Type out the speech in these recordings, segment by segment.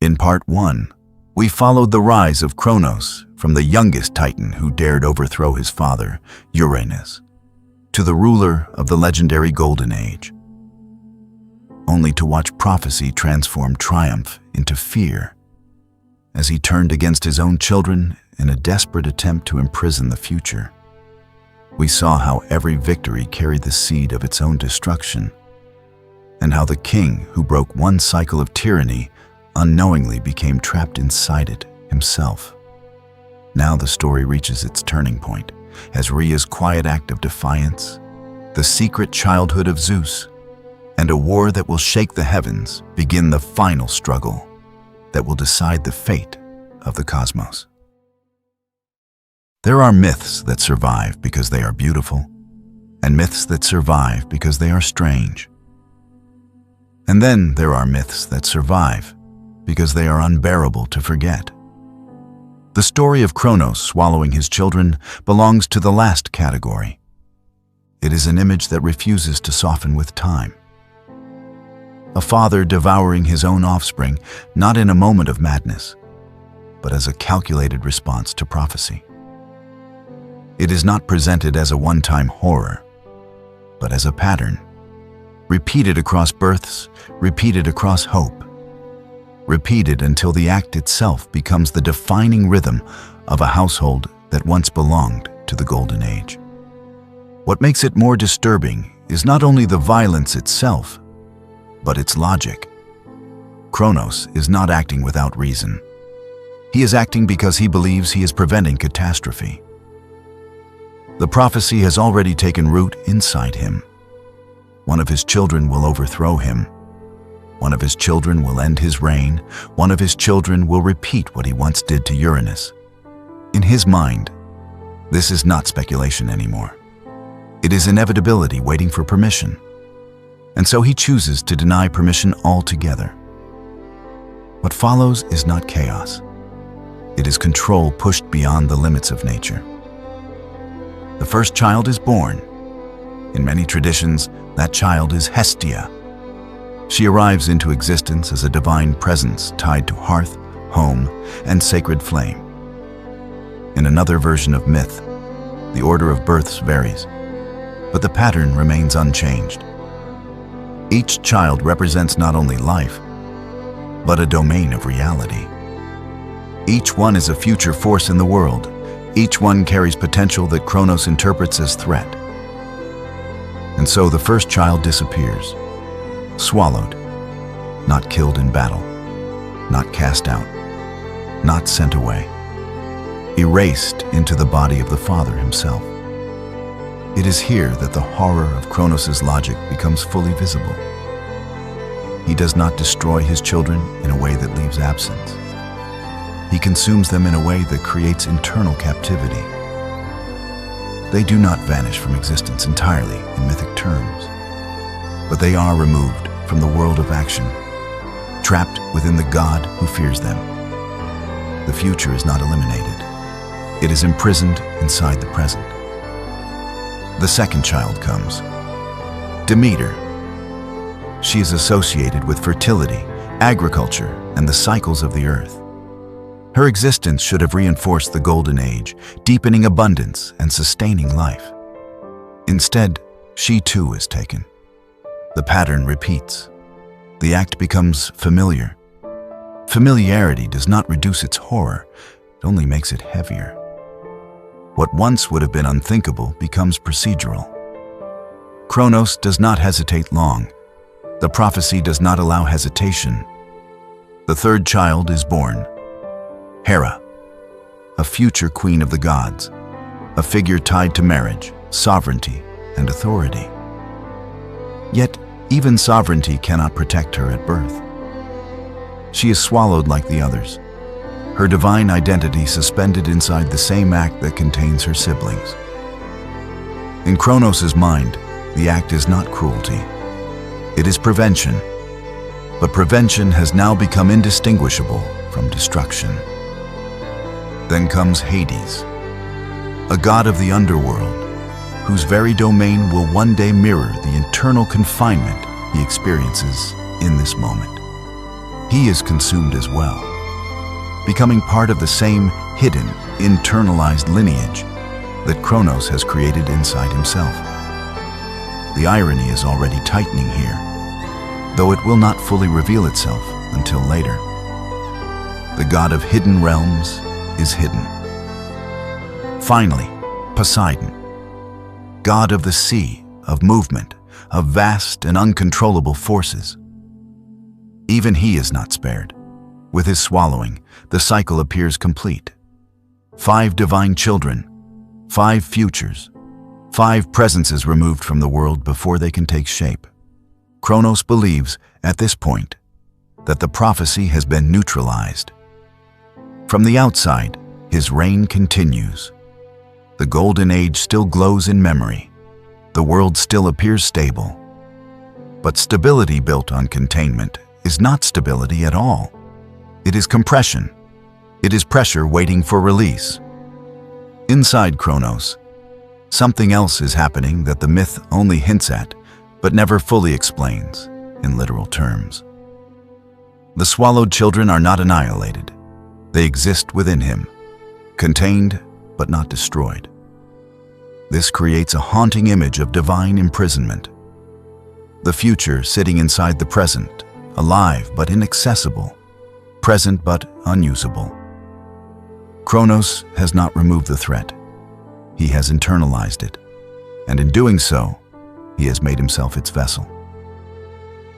In Part 1, we followed the rise of Kronos from the youngest Titan who dared overthrow his father, Uranus, to the ruler of the legendary Golden Age, only to watch prophecy transform triumph into fear as he turned against his own children in a desperate attempt to imprison the future. We saw how every victory carried the seed of its own destruction, and how the king who broke one cycle of tyranny unknowingly became trapped inside it himself. Now the story reaches its turning point as Rhea's quiet act of defiance, the secret childhood of Zeus, and a war that will shake the heavens begin the final struggle that will decide the fate of the cosmos. There are myths that survive because they are beautiful, and myths that survive because they are strange. And then there are myths that survive because they are unbearable to forget. The story of Kronos swallowing his children belongs to the last category. It is an image that refuses to soften with time. A father devouring his own offspring, not in a moment of madness, but as a calculated response to prophecy. It is not presented as a one-time horror, but as a pattern, repeated across births, repeated across hope, repeated until the act itself becomes the defining rhythm of a household that once belonged to the Golden Age. What makes it more disturbing is not only the violence itself, but its logic. Kronos is not acting without reason. He is acting because he believes he is preventing catastrophe. The prophecy has already taken root inside him. One of his children will overthrow him. One of his children will end his reign. One of his children will repeat what he once did to Uranus. In his mind, this is not speculation anymore. It is inevitability waiting for permission. And so he chooses to deny permission altogether. What follows is not chaos. It is control pushed beyond the limits of nature. The first child is born. In many traditions, that child is Hestia. She arrives into existence as a divine presence tied to hearth, home, and sacred flame. In another version of myth, the order of births varies, but the pattern remains unchanged. Each child represents not only life, but a domain of reality. Each one is a future force in the world. Each one carries potential that Kronos interprets as threat. And so the first child disappears, swallowed, not killed in battle, not cast out, not sent away, erased into the body of the father himself. It is here that the horror of Kronos' logic becomes fully visible. He does not destroy his children in a way that leaves absence. He consumes them in a way that creates internal captivity. They do not vanish from existence entirely in mythic terms, but they are removed from the world of action, trapped within the God who fears them. The future is not eliminated. It is imprisoned inside the present. The second child comes. Demeter. She is associated with fertility, agriculture, and the cycles of the earth. Her existence should have reinforced the Golden Age, deepening abundance and sustaining life. Instead, she too is taken. The pattern repeats. The act becomes familiar. Familiarity does not reduce its horror, it only makes it heavier. What once would have been unthinkable becomes procedural. Kronos does not hesitate long. The prophecy does not allow hesitation. The third child is born. Hera, a future queen of the gods, a figure tied to marriage, sovereignty, and authority. Yet, even sovereignty cannot protect her at birth. She is swallowed like the others, her divine identity suspended inside the same act that contains her siblings. In Kronos' mind, the act is not cruelty. It is prevention. But prevention has now become indistinguishable from destruction. Then comes Hades, a god of the underworld, whose very domain will one day mirror the internal confinement he experiences in this moment. he is consumed as well, becoming part of the same hidden, internalized lineage that Kronos has created inside himself. The irony is already tightening here, though it will not fully reveal itself until later. The god of hidden realms is hidden. Finally, Poseidon, god of the sea, of movement, of vast and uncontrollable forces. Even he is not spared. With his swallowing, the cycle appears complete. 5 divine children, 5 futures, 5 presences removed from the world before they can take shape. Kronos believes, at this point, that the prophecy has been neutralized. From the outside, his reign continues. The golden age still glows in memory. The world still appears stable. But stability built on containment is not stability at all. It is compression. It is pressure waiting for release. Inside Kronos, something else is happening that the myth only hints at, but never fully explains in literal terms. The swallowed children are not annihilated. They exist within him, contained but not destroyed. This creates a haunting image of divine imprisonment. The future sitting inside the present, alive but inaccessible, present but unusable. Kronos has not removed the threat. He has internalized it, and in doing so, he has made himself its vessel.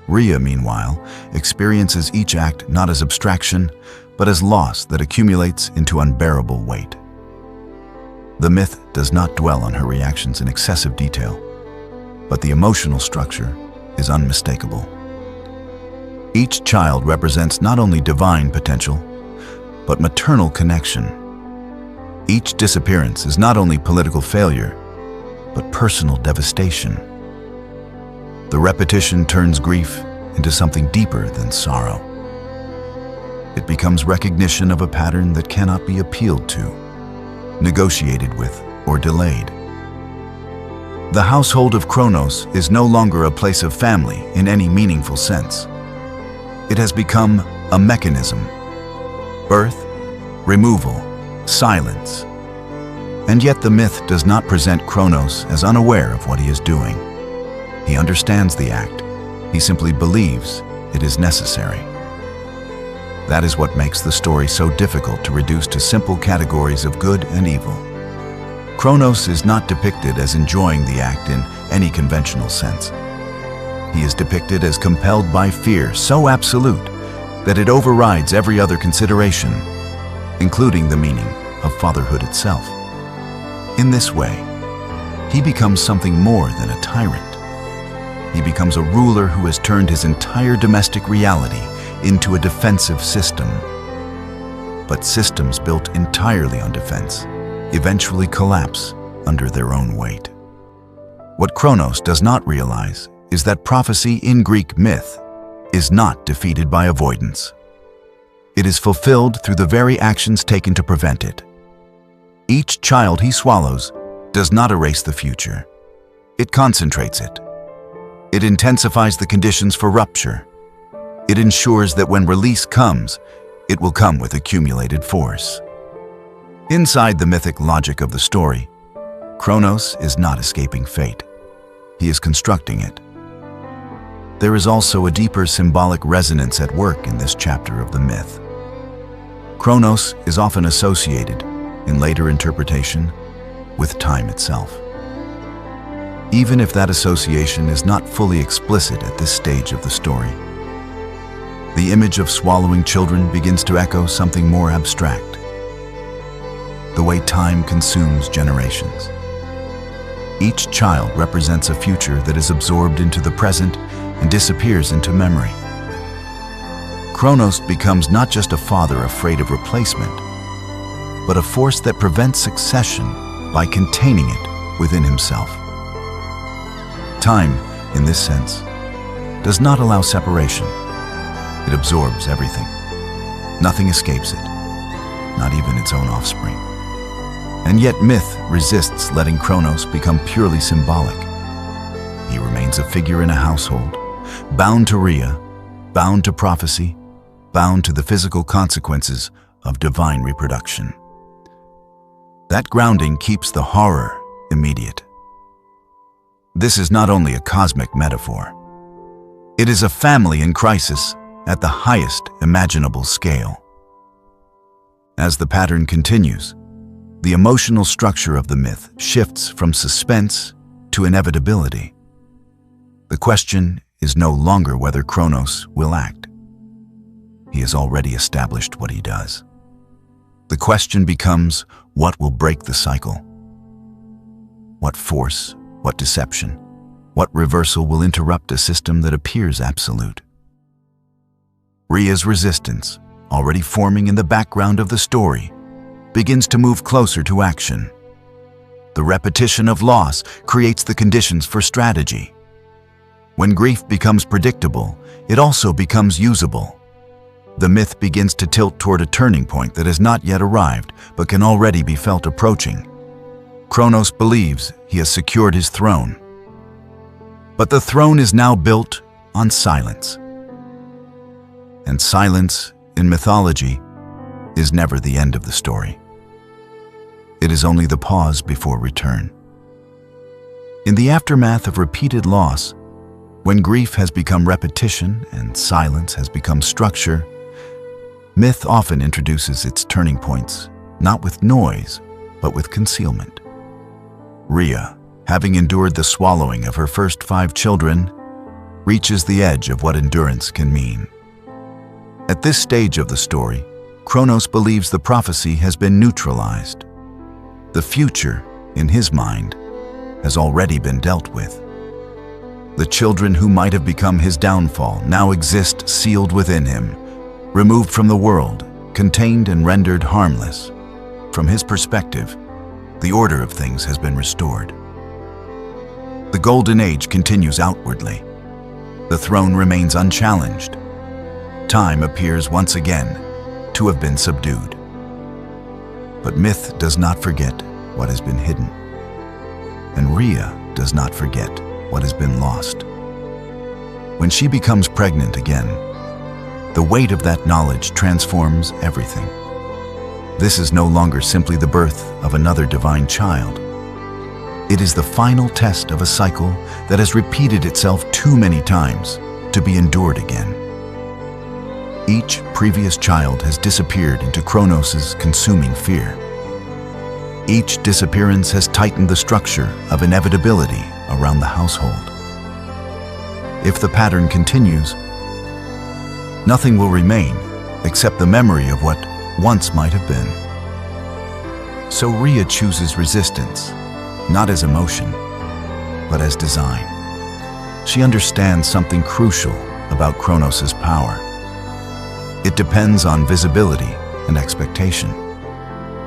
Rhea, meanwhile, experiences each act not as abstraction, but as loss that accumulates into unbearable weight. The myth does not dwell on her reactions in excessive detail, but the emotional structure is unmistakable. Each child represents not only divine potential, but maternal connection. Each disappearance is not only political failure, but personal devastation. The repetition turns grief into something deeper than sorrow. It becomes recognition of a pattern that cannot be appealed to, negotiated with, or delayed. The household of Kronos is no longer a place of family in any meaningful sense. It has become a mechanism. Birth, removal, silence. And yet the myth does not present Kronos as unaware of what he is doing. He understands the act. He simply believes it is necessary. That is what makes the story so difficult to reduce to simple categories of good and evil. Kronos is not depicted as enjoying the act in any conventional sense. He is depicted as compelled by fear so absolute that it overrides every other consideration, including the meaning of fatherhood itself. In this way, he becomes something more than a tyrant. He becomes a ruler who has turned his entire domestic reality into a defensive system. But systems built entirely on defense eventually collapse under their own weight. What Kronos does not realize is that prophecy in Greek myth is not defeated by avoidance. It is fulfilled through the very actions taken to prevent it. Each child he swallows does not erase the future. It concentrates it. It intensifies the conditions for rupture. It ensures that when release comes, it will come with accumulated force. Inside the mythic logic of the story, Kronos is not escaping fate. He is constructing it. There is also a deeper symbolic resonance at work in this chapter of the myth. Kronos is often associated, in later interpretation, with time itself. Even if that association is not fully explicit at this stage of the story, the image of swallowing children begins to echo something more abstract. The way time consumes generations. Each child represents a future that is absorbed into the present and disappears into memory. Kronos becomes not just a father afraid of replacement, but a force that prevents succession by containing it within himself. Time, in this sense, does not allow separation. It absorbs everything. Nothing escapes it, not even its own offspring. And yet myth resists letting Kronos become purely symbolic. He remains a figure in a household, bound to Rhea, bound to prophecy, bound to the physical consequences of divine reproduction. That grounding keeps the horror immediate. This is not only a cosmic metaphor. It is a family in crisis at the highest imaginable scale. As the pattern continues, the emotional structure of the myth shifts from suspense to inevitability. The question is no longer whether Kronos will act. He has already established what he does. The question becomes, what will break the cycle? What force, what deception, what reversal will interrupt a system that appears absolute? Rhea's resistance, already forming in the background of the story, begins to move closer to action. The repetition of loss creates the conditions for strategy. When grief becomes predictable, it also becomes usable. The myth begins to tilt toward a turning point that has not yet arrived, but can already be felt approaching. Kronos believes he has secured his throne. But the throne is now built on silence. And silence, in mythology, is never the end of the story. It is only the pause before return. In the aftermath of repeated loss, when grief has become repetition and silence has become structure, myth often introduces its turning points, not with noise, but with concealment. Rhea, having endured the swallowing of her first 5 children, reaches the edge of what endurance can mean. At this stage of the story, Kronos believes the prophecy has been neutralized. The future, in his mind, has already been dealt with. The children who might have become his downfall now exist sealed within him, removed from the world, contained and rendered harmless. From his perspective, the order of things has been restored. The Golden Age continues outwardly. The throne remains unchallenged. Time appears once again to have been subdued. But myth does not forget what has been hidden. And Rhea does not forget what has been lost. When she becomes pregnant again, the weight of that knowledge transforms everything. This is no longer simply the birth of another divine child. It is the final test of a cycle that has repeated itself too many times to be endured again. Each previous child has disappeared into Kronos' consuming fear. Each disappearance has tightened the structure of inevitability around the household. If the pattern continues, nothing will remain except the memory of what once might have been. So Rhea chooses resistance, not as emotion, but as design. She understands something crucial about Kronos' power. It depends on visibility and expectation.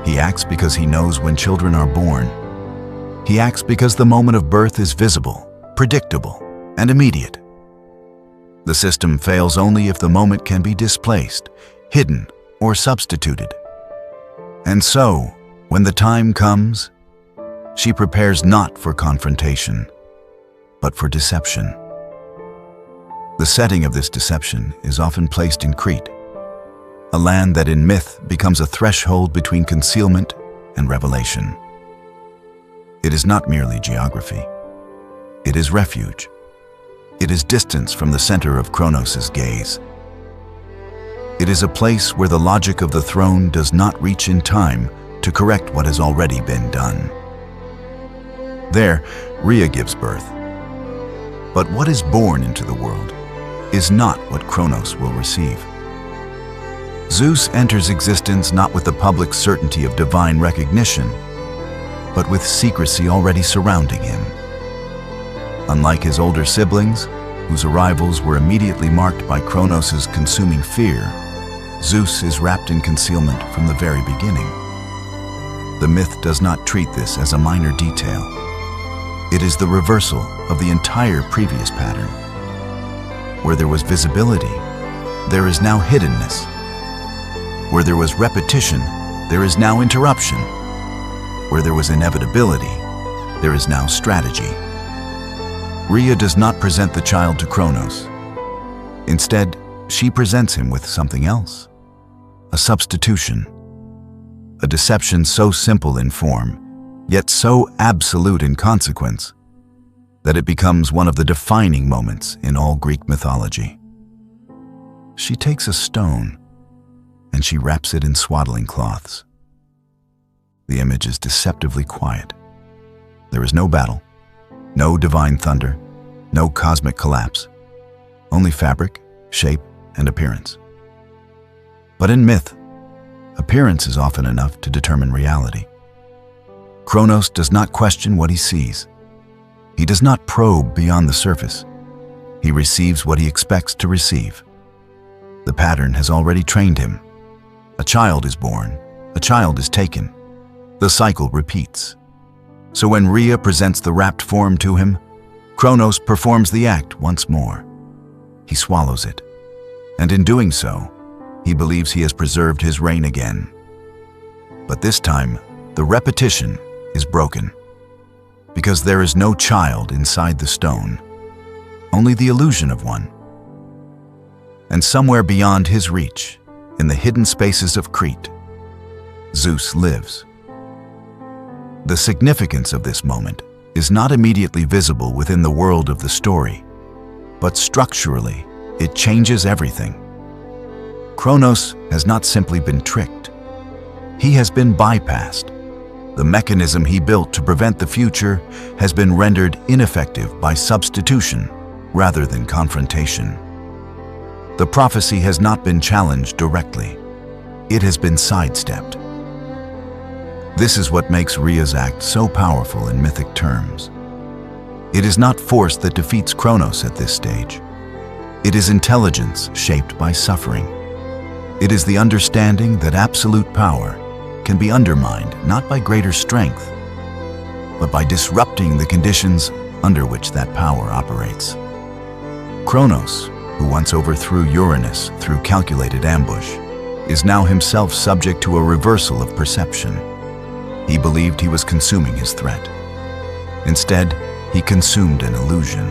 He acts because he knows when children are born. He acts because the moment of birth is visible, predictable, and immediate. The system fails only if the moment can be displaced, hidden, or substituted. And so, when the time comes, she prepares not for confrontation, but for deception. The setting of this deception is often placed in Crete, a land that in myth becomes a threshold between concealment and revelation. It is not merely geography. It is refuge. It is distance from the center of Kronos' gaze. It is a place where the logic of the throne does not reach in time to correct what has already been done. There, Rhea gives birth. But what is born into the world is not what Kronos will receive. Zeus enters existence not with the public certainty of divine recognition, but with secrecy already surrounding him. Unlike his older siblings, whose arrivals were immediately marked by Kronos' consuming fear, Zeus is wrapped in concealment from the very beginning. The myth does not treat this as a minor detail. It is the reversal of the entire previous pattern. Where there was visibility, there is now hiddenness. Where there was repetition, there is now interruption. Where there was inevitability, there is now strategy. Rhea does not present the child to Kronos. Instead, she presents him with something else. A substitution. A deception so simple in form, yet so absolute in consequence, that it becomes one of the defining moments in all Greek mythology. She takes a stone, and she wraps it in swaddling cloths. The image is deceptively quiet. There is no battle, no divine thunder, no cosmic collapse, only fabric, shape, and appearance. But in myth, appearance is often enough to determine reality. Kronos does not question what he sees. He does not probe beyond the surface. He receives what he expects to receive. The pattern has already trained him. A child is born, a child is taken. The cycle repeats. So when Rhea presents the wrapped form to him, Kronos performs the act once more. He swallows it, and in doing so, he believes he has preserved his reign again. But this time, the repetition is broken, because there is no child inside the stone, only the illusion of one. And somewhere beyond his reach, in the hidden spaces of Crete, Zeus lives. The significance of this moment is not immediately visible within the world of the story, but structurally, it changes everything. Kronos has not simply been tricked. He has been bypassed. The mechanism he built to prevent the future has been rendered ineffective by substitution rather than confrontation. The prophecy has not been challenged directly. It has been sidestepped. This is what makes Rhea's act so powerful in mythic terms. It is not force that defeats Kronos at this stage. It is intelligence shaped by suffering. It is the understanding that absolute power can be undermined not by greater strength, but by disrupting the conditions under which that power operates. Kronos, who once overthrew Uranus through calculated ambush, is now himself subject to a reversal of perception. He believed he was consuming his threat. Instead, he consumed an illusion.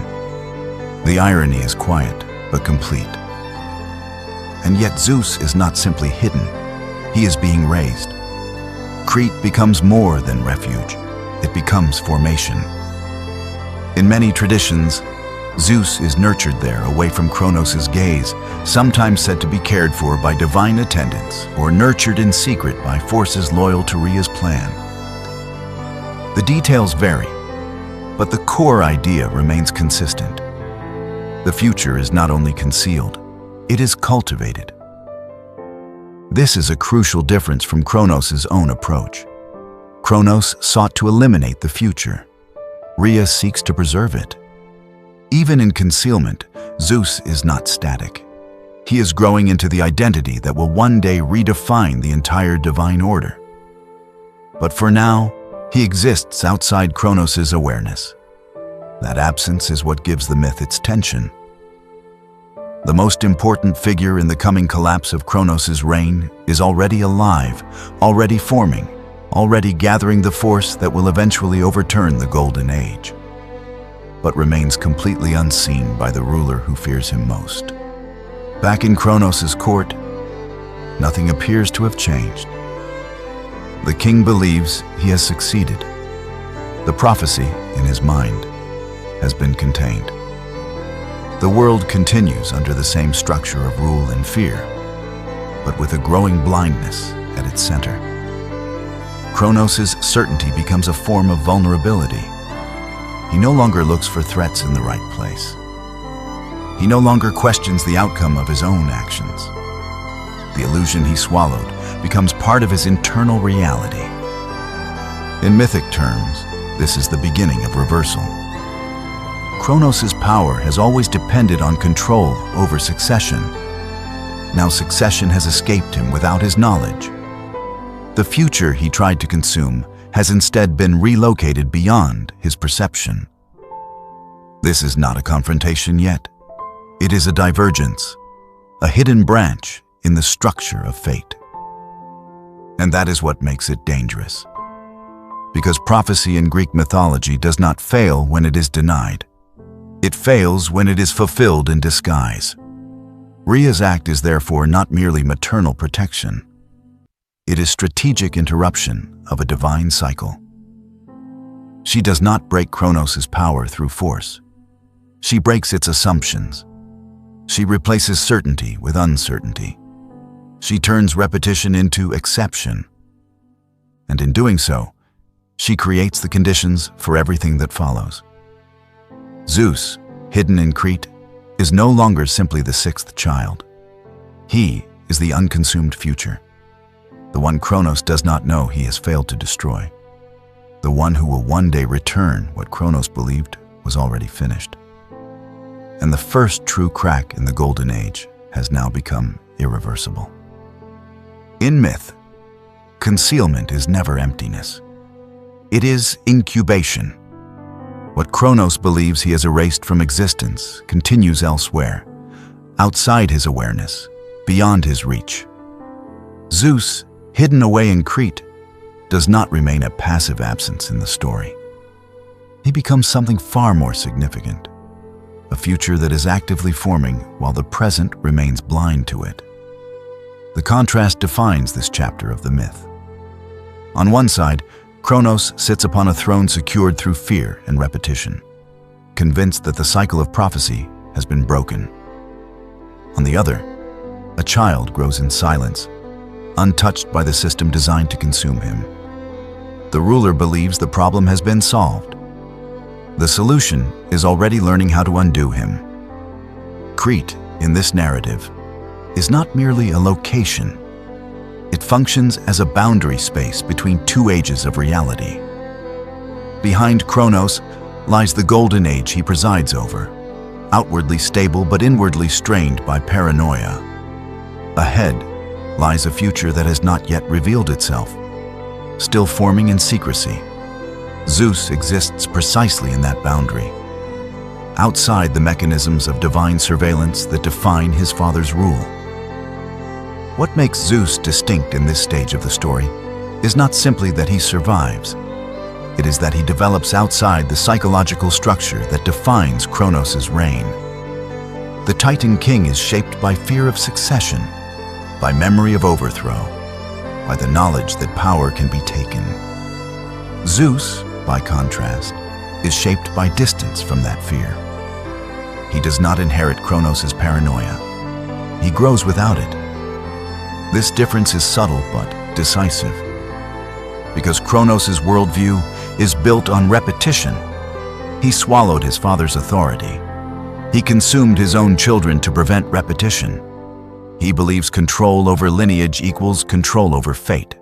The irony is quiet, but complete. And yet Zeus is not simply hidden. He is being raised. Crete becomes more than refuge. It becomes formation. In many traditions, Zeus is nurtured there away from Kronos' gaze, sometimes said to be cared for by divine attendants or nurtured in secret by forces loyal to Rhea's plan. The details vary, but the core idea remains consistent. The future is not only concealed, it is cultivated. This is a crucial difference from Kronos' own approach. Kronos sought to eliminate the future. Rhea seeks to preserve it. Even in concealment, Zeus is not static. He is growing into the identity that will one day redefine the entire divine order. But for now, he exists outside Kronos' awareness. That absence is what gives the myth its tension. The most important figure in the coming collapse of Kronos' reign is already alive, already forming, already gathering the force that will eventually overturn the Golden Age, but remains completely unseen by the ruler who fears him most. Back in Kronos' court, nothing appears to have changed. The king believes he has succeeded. The prophecy in his mind has been contained. The world continues under the same structure of rule and fear, but with a growing blindness at its center. Kronos' certainty becomes a form of vulnerability. He no longer looks for threats in the right place. He no longer questions the outcome of his own actions. The illusion he swallowed becomes part of his internal reality. In mythic terms, this is the beginning of reversal. Kronos' power has always depended on control over succession. Now succession has escaped him without his knowledge. The future he tried to consume has instead been relocated beyond his perception. This is not a confrontation yet. It is a divergence, a hidden branch in the structure of fate. And that is what makes it dangerous. Because prophecy in Greek mythology does not fail when it is denied. It fails when it is fulfilled in disguise. Rhea's act is therefore not merely maternal protection. It is strategic interruption of a divine cycle. She does not break Kronos' power through force. She breaks its assumptions. She replaces certainty with uncertainty. She turns repetition into exception. And in doing so, she creates the conditions for everything that follows. Zeus, hidden in Crete, is no longer simply the sixth child. He is the unconsumed future, the one Kronos does not know he has failed to destroy, the one who will one day return what Kronos believed was already finished. And the first true crack in the Golden Age has now become irreversible. In myth, concealment is never emptiness. It is incubation. What Kronos believes he has erased from existence continues elsewhere, outside his awareness, beyond his reach. Zeus, hidden away in Crete, does not remain a passive absence in the story. He becomes something far more significant, a future that is actively forming while the present remains blind to it. The contrast defines this chapter of the myth. On one side, Kronos sits upon a throne secured through fear and repetition, convinced that the cycle of prophecy has been broken. On the other, a child grows in silence, untouched by the system designed to consume him. The ruler believes the problem has been solved. The solution is already learning how to undo him. Crete, in this narrative, is not merely a location. It functions as a boundary space between two ages of reality. Behind Kronos lies the golden age he presides over, outwardly stable but inwardly strained by paranoia. Ahead lies a future that has not yet revealed itself, still forming in secrecy. Zeus exists precisely in that boundary, outside the mechanisms of divine surveillance that define his father's rule. What makes Zeus distinct in this stage of the story is not simply that he survives. It is that he develops outside the psychological structure that defines Kronos' reign. The Titan king is shaped by fear of succession, by memory of overthrow, by the knowledge that power can be taken. Zeus, by contrast, is shaped by distance from that fear. He does not inherit Kronos' paranoia. He grows without it. This difference is subtle but decisive. Because Kronos' worldview is built on repetition, he swallowed his father's authority. He consumed his own children to prevent repetition. He believes control over lineage equals control over fate.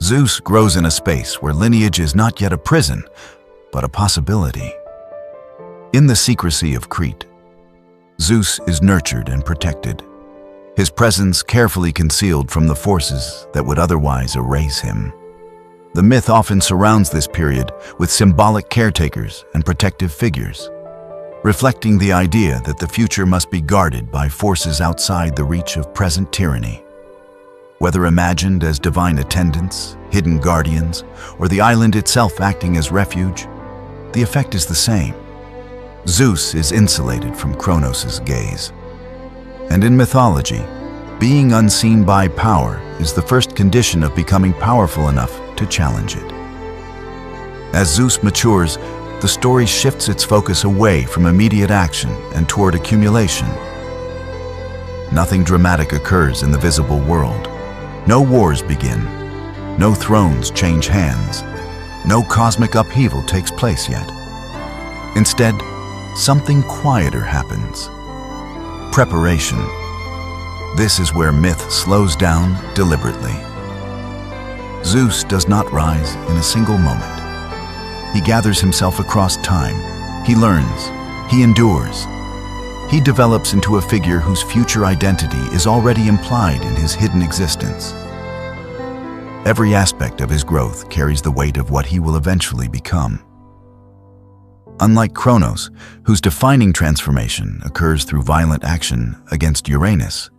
Zeus grows in a space where lineage is not yet a prison, but a possibility. In the secrecy of Crete, Zeus is nurtured and protected, his presence carefully concealed from the forces that would otherwise erase him. The myth often surrounds this period with symbolic caretakers and protective figures, reflecting the idea that the future must be guarded by forces outside the reach of present tyranny. Whether imagined as divine attendants, hidden guardians, or the island itself acting as refuge, the effect is the same. Zeus is insulated from Kronos' gaze. And in mythology, being unseen by power is the first condition of becoming powerful enough to challenge it. As Zeus matures, the story shifts its focus away from immediate action and toward accumulation. Nothing dramatic occurs in the visible world. No wars begin. No thrones change hands. No cosmic upheaval takes place yet. Instead, something quieter happens. Preparation. This is where myth slows down deliberately. Zeus does not rise in a single moment. He gathers himself across time. He learns. He endures. He develops into a figure whose future identity is already implied in his hidden existence. Every aspect of his growth carries the weight of what he will eventually become. Unlike Kronos, whose defining transformation occurs through violent action against Uranus,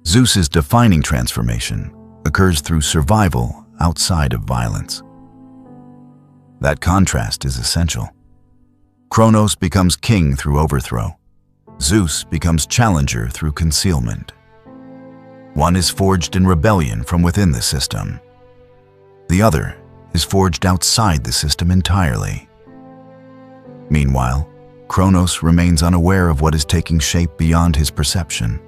Zeus's defining transformation occurs through survival outside of violence. That contrast is essential. Kronos becomes king through overthrow. Zeus becomes challenger through concealment. One is forged in rebellion from within the system. The other is forged outside the system entirely. Meanwhile, Kronos remains unaware of what is taking shape beyond his perception.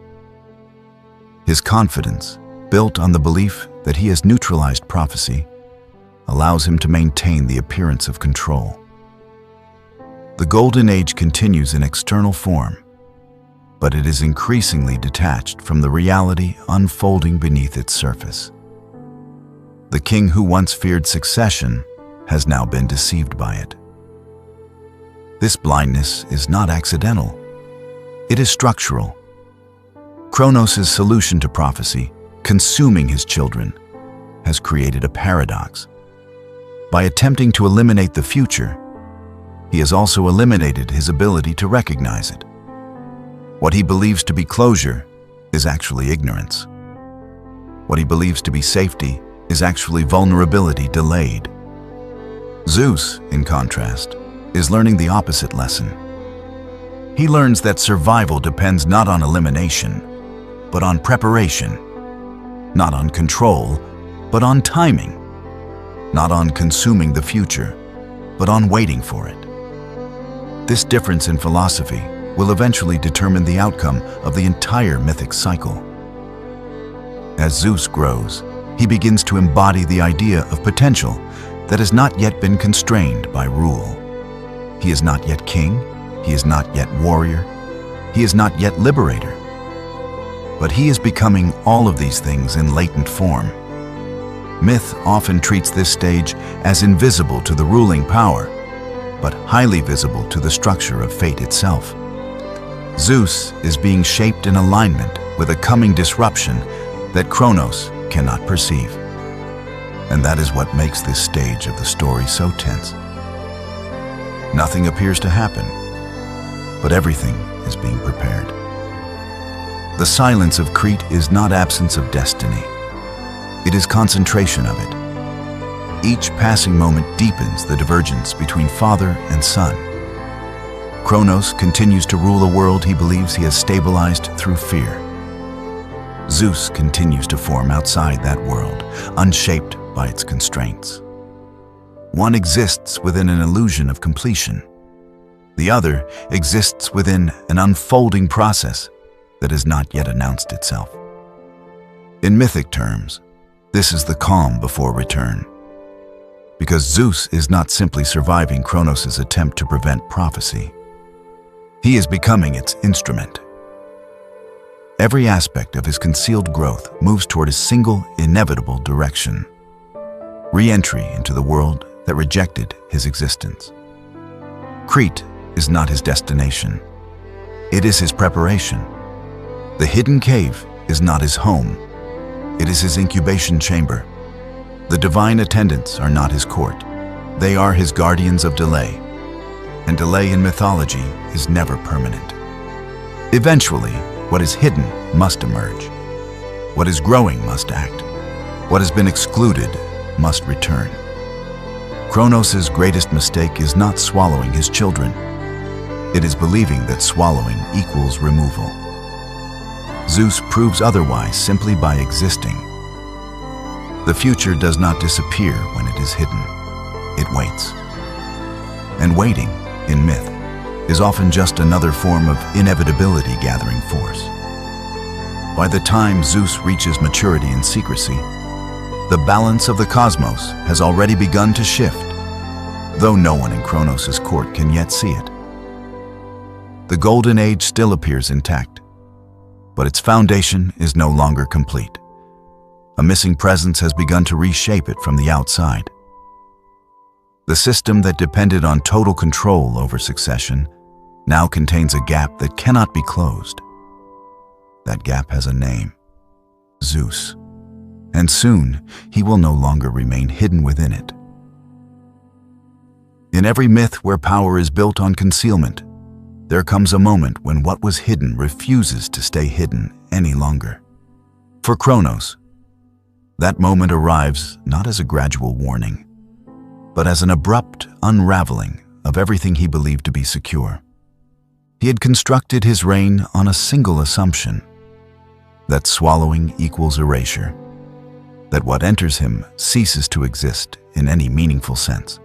His confidence, built on the belief that he has neutralized prophecy, allows him to maintain the appearance of control. The Golden Age continues in external form, but it is increasingly detached from the reality unfolding beneath its surface. The king who once feared succession has now been deceived by it. This blindness is not accidental. It is structural. Kronos' solution to prophecy, consuming his children, has created a paradox. By attempting to eliminate the future, he has also eliminated his ability to recognize it. What he believes to be closure is actually ignorance. What he believes to be safety is actually vulnerability delayed. Zeus, in contrast, is learning the opposite lesson. He learns that survival depends not on elimination, but on preparation, not on control, but on timing, not on consuming the future, but on waiting for it. This difference in philosophy will eventually determine the outcome of the entire mythic cycle. As Zeus grows, he begins to embody the idea of potential that has not yet been constrained by rule. He is not yet king, he is not yet warrior, he is not yet liberator. But he is becoming all of these things in latent form. Myth often treats this stage as invisible to the ruling power, but highly visible to the structure of fate itself. Zeus is being shaped in alignment with a coming disruption that Kronos cannot perceive. And that is what makes this stage of the story so tense. Nothing appears to happen, but everything is being prepared. The silence of Crete is not absence of destiny. It is concentration of it. Each passing moment deepens the divergence between father and son. Kronos continues to rule a world he believes he has stabilized through fear. Zeus continues to form outside that world, unshaped by its constraints. One exists within an illusion of completion. The other exists within an unfolding process that has not yet announced itself. In mythic terms, this is the calm before return. Because Zeus is not simply surviving Kronos' attempt to prevent prophecy. He is becoming its instrument. Every aspect of his concealed growth moves toward a single, inevitable direction. Re-entry into the world that rejected his existence. Crete is not his destination. It is his preparation. The hidden cave is not his home. It is his incubation chamber. The divine attendants are not his court. They are his guardians of delay. And delay in mythology is never permanent. Eventually, what is hidden must emerge. What is growing must act. What has been excluded must return. Kronos' greatest mistake is not swallowing his children. It is believing that swallowing equals removal. Zeus proves otherwise simply by existing. The future does not disappear when it is hidden. It waits. And waiting, in myth, is often just another form of inevitability gathering force. By the time Zeus reaches maturity in secrecy, the balance of the cosmos has already begun to shift, though no one in Kronos' court can yet see it. The Golden Age still appears intact, but its foundation is no longer complete. A missing presence has begun to reshape it from the outside. The system that depended on total control over succession now contains a gap that cannot be closed. That gap has a name: Zeus. And soon, he will no longer remain hidden within it. In every myth where power is built on concealment, there comes a moment when what was hidden refuses to stay hidden any longer. For Kronos, that moment arrives not as a gradual warning, but as an abrupt unraveling of everything he believed to be secure. He had constructed his reign on a single assumption: that swallowing equals erasure, that what enters him ceases to exist in any meaningful sense,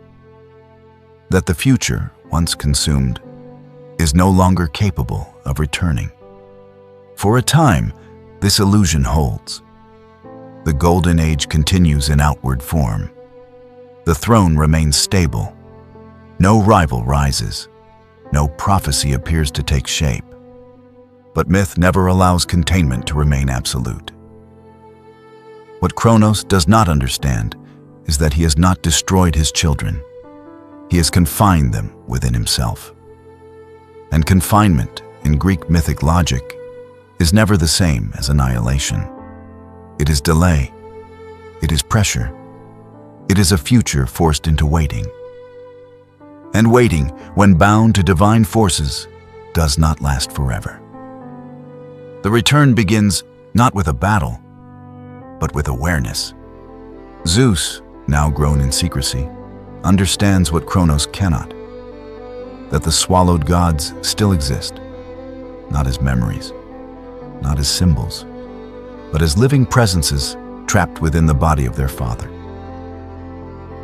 that the future, once consumed, is no longer capable of returning. For a time, this illusion holds. The golden age continues in outward form. The throne remains stable. No rival rises. No prophecy appears to take shape. But myth never allows containment to remain absolute. What Kronos does not understand is that he has not destroyed his children. He has confined them within himself. And confinement, in Greek mythic logic, is never the same as annihilation. It is delay. It is pressure. It is a future forced into waiting. And waiting, when bound to divine forces, does not last forever. The return begins not with a battle, but with awareness. Zeus, now grown in secrecy, understands what Kronos cannot: that the swallowed gods still exist, not as memories, not as symbols, but as living presences trapped within the body of their father.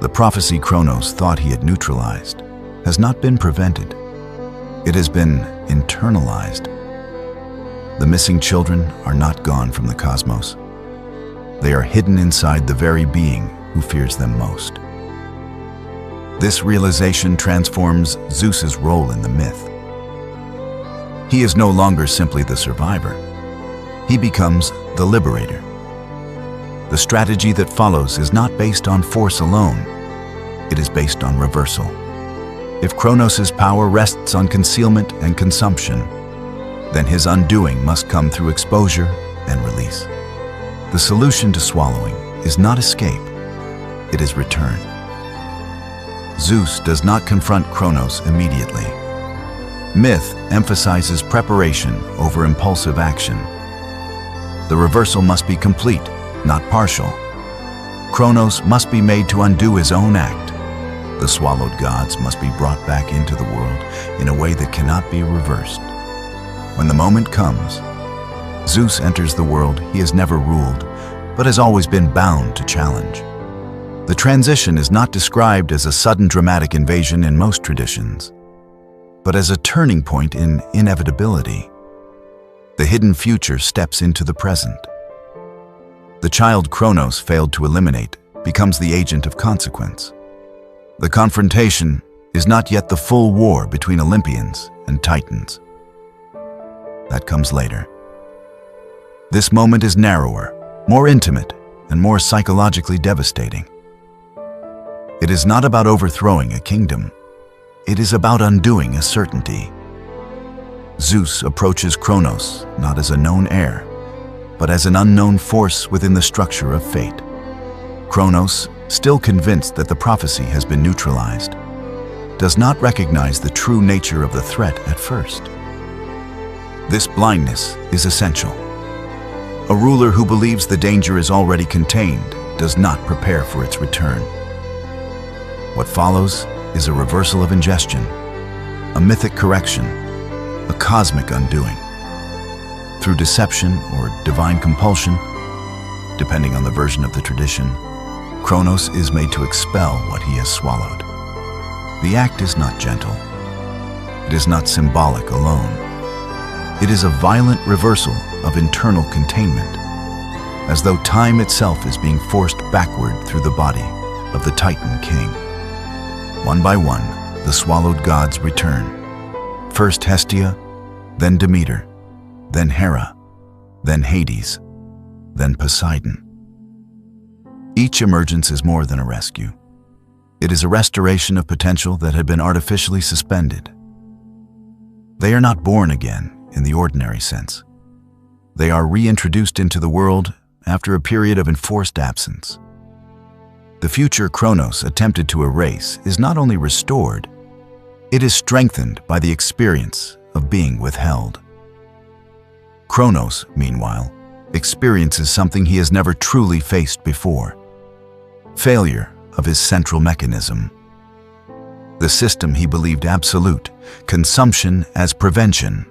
The prophecy Kronos thought he had neutralized has not been prevented. It has been internalized. The missing children are not gone from the cosmos. They are hidden inside the very being who fears them most. This realization transforms Zeus's role in the myth. He is no longer simply the survivor. He becomes the liberator. The strategy that follows is not based on force alone. It is based on reversal. If Kronos' power rests on concealment and consumption, then his undoing must come through exposure and release. The solution to swallowing is not escape, it is return. Zeus does not confront Kronos immediately. Myth emphasizes preparation over impulsive action. The reversal must be complete, not partial. Kronos must be made to undo his own act. The swallowed gods must be brought back into the world in a way that cannot be reversed. When the moment comes, Zeus enters the world he has never ruled, but has always been bound to challenge. The transition is not described as a sudden dramatic invasion in most traditions, but as a turning point in inevitability. The hidden future steps into the present. The child Kronos failed to eliminate becomes the agent of consequence. The confrontation is not yet the full war between Olympians and Titans. That comes later. This moment is narrower, more intimate, and more psychologically devastating. It is not about overthrowing a kingdom. It is about undoing a certainty. Zeus approaches Kronos not as a known heir, but as an unknown force within the structure of fate. Kronos, still convinced that the prophecy has been neutralized, does not recognize the true nature of the threat at first. This blindness is essential. A ruler who believes the danger is already contained does not prepare for its return. What follows is a reversal of ingestion, a mythic correction, a cosmic undoing. Through deception or divine compulsion, depending on the version of the tradition, Kronos is made to expel what he has swallowed. The act is not gentle. It is not symbolic alone. It is a violent reversal of internal containment, as though time itself is being forced backward through the body of the Titan king. One by one, the swallowed gods return. First Hestia, then Demeter, then Hera, then Hades, then Poseidon. Each emergence is more than a rescue. It is a restoration of potential that had been artificially suspended. They are not born again in the ordinary sense. They are reintroduced into the world after a period of enforced absence. The future Kronos attempted to erase is not only restored, it is strengthened by the experience of being withheld. Kronos, meanwhile, experiences something he has never truly faced before: failure of his central mechanism. The system he believed absolute, consumption as prevention,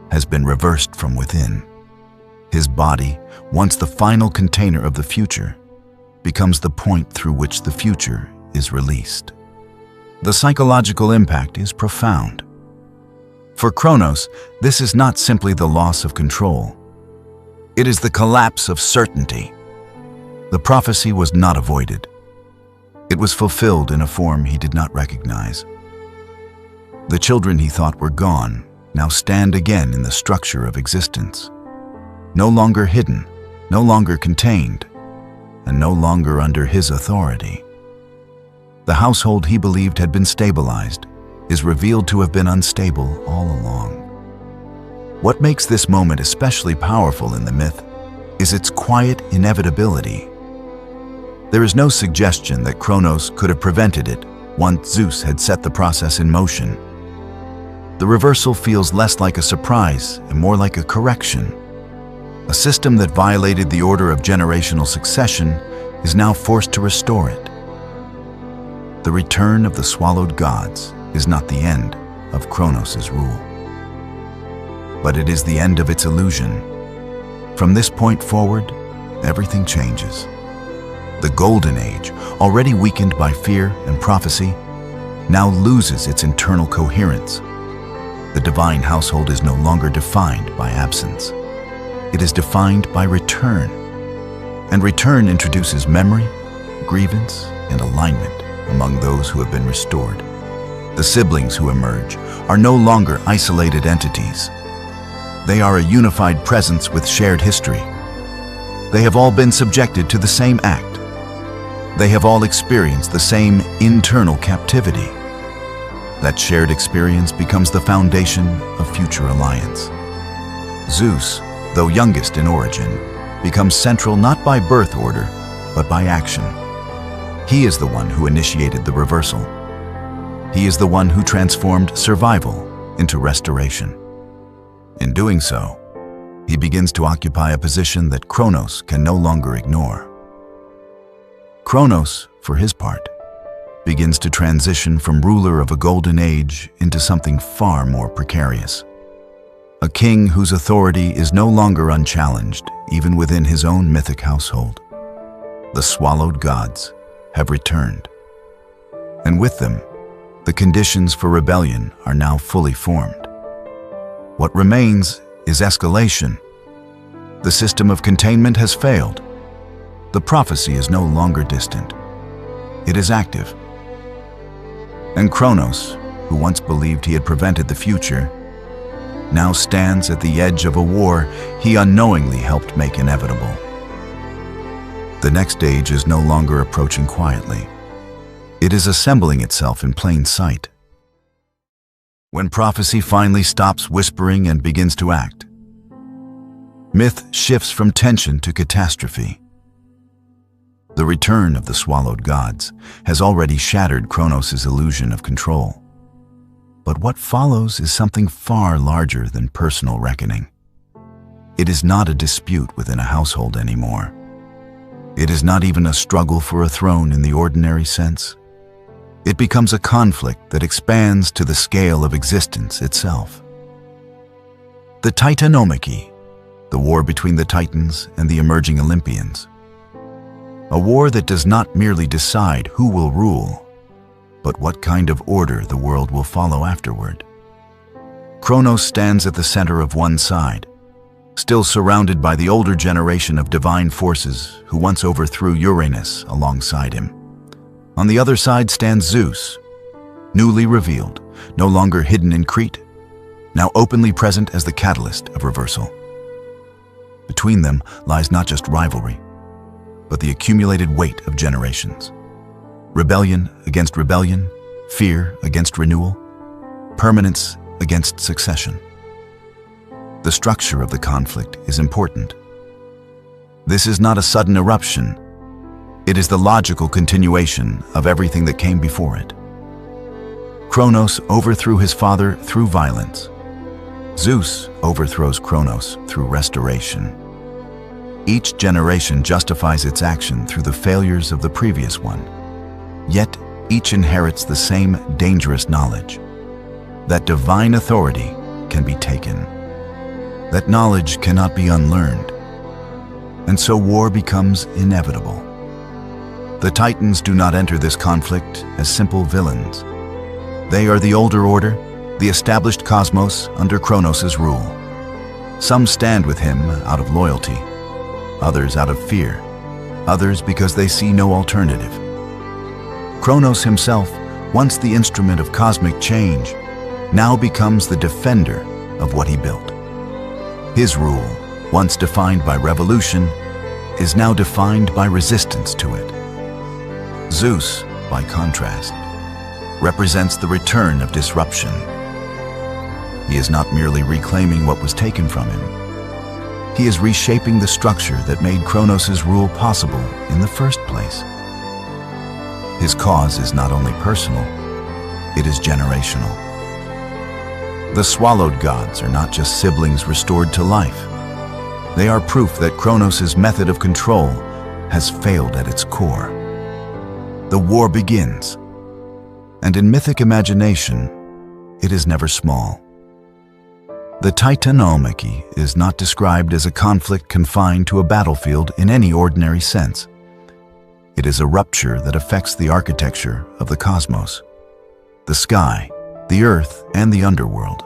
has been reversed from within. His body, once the final container of the future, becomes the point through which the future is released. The psychological impact is profound. For Kronos, this is not simply the loss of control. It is the collapse of certainty. The prophecy was not avoided. It was fulfilled in a form he did not recognize. The children he thought were gone now stand again in the structure of existence, no longer hidden, no longer contained, and no longer under his authority. The household he believed had been stabilized is revealed to have been unstable all along. What makes this moment especially powerful in the myth is its quiet inevitability. There is no suggestion that Kronos could have prevented it once Zeus had set the process in motion. The reversal feels less like a surprise and more like a correction. A system that violated the order of generational succession is now forced to restore it. The return of the swallowed gods is not the end of Kronos' rule, but it is the end of its illusion. From this point forward, everything changes. The Golden Age, already weakened by fear and prophecy, now loses its internal coherence. The divine household is no longer defined by absence. It is defined by return. And return introduces memory, grievance, and alignment among those who have been restored. The siblings who emerge are no longer isolated entities. They are a unified presence with shared history. They have all been subjected to the same act. They have all experienced the same internal captivity. That shared experience becomes the foundation of future alliance. Zeus, though youngest in origin, becomes central not by birth order, but by action. He is the one who initiated the reversal. He is the one who transformed survival into restoration. In doing so, he begins to occupy a position that Kronos can no longer ignore. Kronos, for his part, begins to transition from ruler of a golden age into something far more precarious. A king whose authority is no longer unchallenged, even within his own mythic household. The swallowed gods have returned. And with them, the conditions for rebellion are now fully formed. What remains is escalation. The system of containment has failed. The prophecy is no longer distant. It is active. And Kronos, who once believed he had prevented the future, now stands at the edge of a war he unknowingly helped make inevitable. The next age is no longer approaching quietly. It is assembling itself in plain sight. When prophecy finally stops whispering and begins to act, myth shifts from tension to catastrophe. The return of the swallowed gods has already shattered Kronos' illusion of control. But what follows is something far larger than personal reckoning. It is not a dispute within a household anymore. It is not even a struggle for a throne in the ordinary sense. It becomes a conflict that expands to the scale of existence itself. The Titanomachy, the war between the Titans and the emerging Olympians. A war that does not merely decide who will rule, but what kind of order the world will follow afterward. Kronos stands at the center of one side, still surrounded by the older generation of divine forces who once overthrew Uranus alongside him. On the other side stands Zeus, newly revealed, no longer hidden in Crete, now openly present as the catalyst of reversal. Between them lies not just rivalry, but the accumulated weight of generations. Rebellion against rebellion, fear against renewal, permanence against succession. The structure of the conflict is important. This is not a sudden eruption. It is the logical continuation of everything that came before it. Kronos overthrew his father through violence. Zeus overthrows Kronos through restoration. Each generation justifies its action through the failures of the previous one. Yet, each inherits the same dangerous knowledge, that divine authority can be taken, that knowledge cannot be unlearned, and so war becomes inevitable. The Titans do not enter this conflict as simple villains. They are the older order, the established cosmos under Kronos' rule. Some stand with him out of loyalty, others out of fear, others because they see no alternative. Kronos himself, once the instrument of cosmic change, now becomes the defender of what he built. His rule, once defined by revolution, is now defined by resistance to it. Zeus, by contrast, represents the return of disruption. He is not merely reclaiming what was taken from him. He is reshaping the structure that made Kronos' rule possible in the first place. His cause is not only personal, it is generational. The swallowed gods are not just siblings restored to life. They are proof that Kronos' method of control has failed at its core. The war begins, and in mythic imagination, it is never small. The Titanomachy is not described as a conflict confined to a battlefield in any ordinary sense. It is a rupture that affects the architecture of the cosmos. The sky, the earth, and the underworld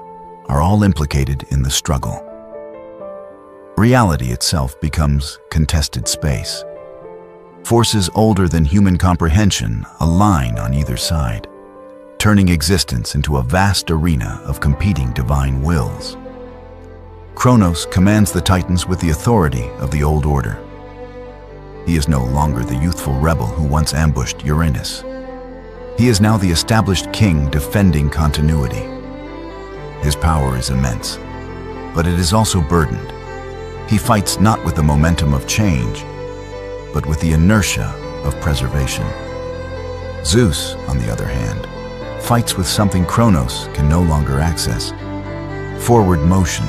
are all implicated in the struggle. Reality itself becomes contested space. Forces older than human comprehension align on either side, turning existence into a vast arena of competing divine wills. Kronos commands the Titans with the authority of the old order. He is no longer the youthful rebel who once ambushed Uranus. He is now the established king defending continuity. His power is immense, but it is also burdened. He fights not with the momentum of change, but with the inertia of preservation. Zeus, on the other hand, fights with something Kronos can no longer access: forward motion.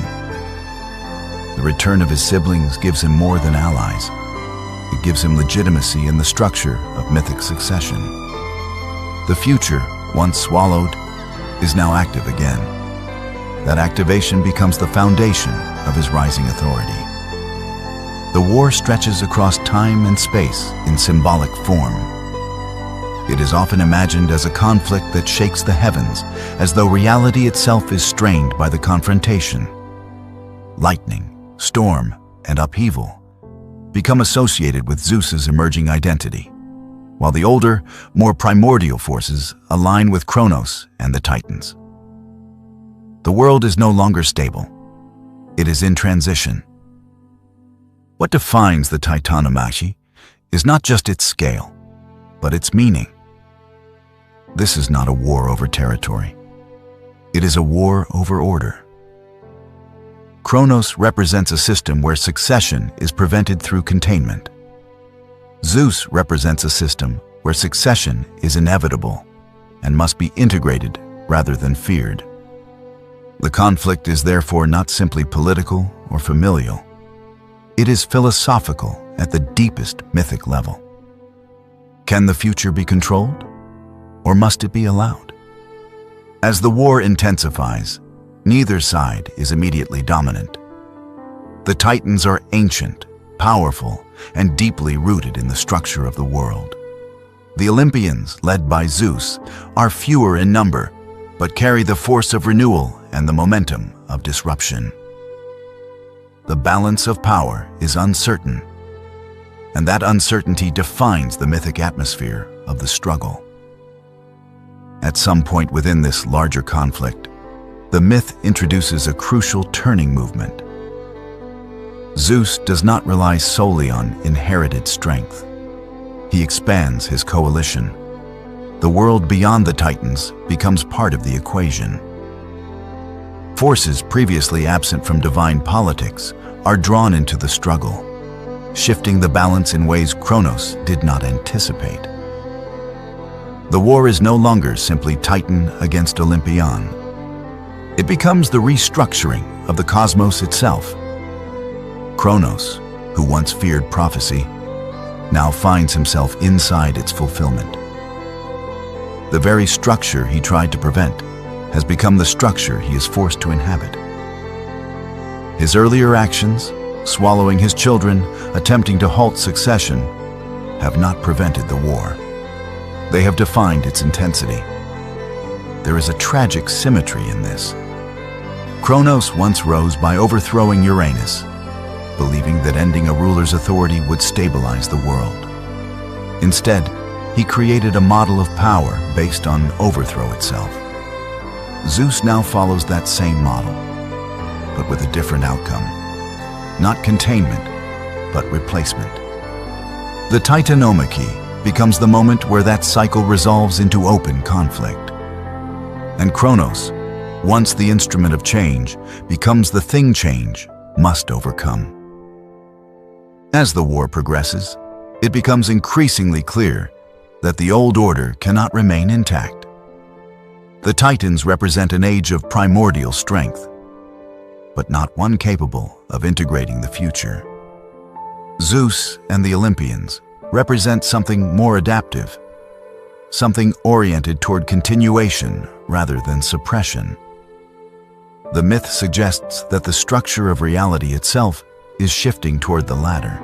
The return of his siblings gives him more than allies. It gives him legitimacy in the structure of mythic succession. The future, once swallowed, is now active again. That activation becomes the foundation of his rising authority. The war stretches across time and space in symbolic form. It is often imagined as a conflict that shakes the heavens, as though reality itself is strained by the confrontation. Lightning, storm, and upheaval become associated with Zeus's emerging identity, while the older, more primordial forces align with Kronos and the Titans. The world is no longer stable. It is in transition. What defines the Titanomachy is not just its scale, but its meaning. This is not a war over territory. It is a war over order. Kronos represents a system where succession is prevented through containment. Zeus represents a system where succession is inevitable and must be integrated rather than feared. The conflict is therefore not simply political or familial. It is philosophical at the deepest mythic level. Can the future be controlled, or must it be allowed? As the war intensifies, neither side is immediately dominant. The Titans are ancient, powerful, and deeply rooted in the structure of the world. The Olympians, led by Zeus, are fewer in number, but carry the force of renewal and the momentum of disruption. The balance of power is uncertain, and that uncertainty defines the mythic atmosphere of the struggle. At some point within this larger conflict, the myth introduces a crucial turning movement. Zeus does not rely solely on inherited strength. He expands his coalition. The world beyond the Titans becomes part of the equation. Forces previously absent from divine politics are drawn into the struggle, shifting the balance in ways Kronos did not anticipate. The war is no longer simply Titan against Olympian. It becomes the restructuring of the cosmos itself. Kronos, who once feared prophecy, now finds himself inside its fulfillment. The very structure he tried to prevent has become the structure he is forced to inhabit. His earlier actions, swallowing his children, attempting to halt succession, have not prevented the war. They have defined its intensity. There is a tragic symmetry in this. Kronos once rose by overthrowing Uranus, believing that ending a ruler's authority would stabilize the world. Instead, he created a model of power based on overthrow itself. Zeus now follows that same model, but with a different outcome. Not containment, but replacement. The Titanomachy becomes the moment where that cycle resolves into open conflict. And Kronos, once the instrument of change, becomes the thing change must overcome. As the war progresses, it becomes increasingly clear that the old order cannot remain intact. The Titans represent an age of primordial strength, but not one capable of integrating the future. Zeus and the Olympians represent something more adaptive, something oriented toward continuation rather than suppression. The myth suggests that the structure of reality itself is shifting toward the latter.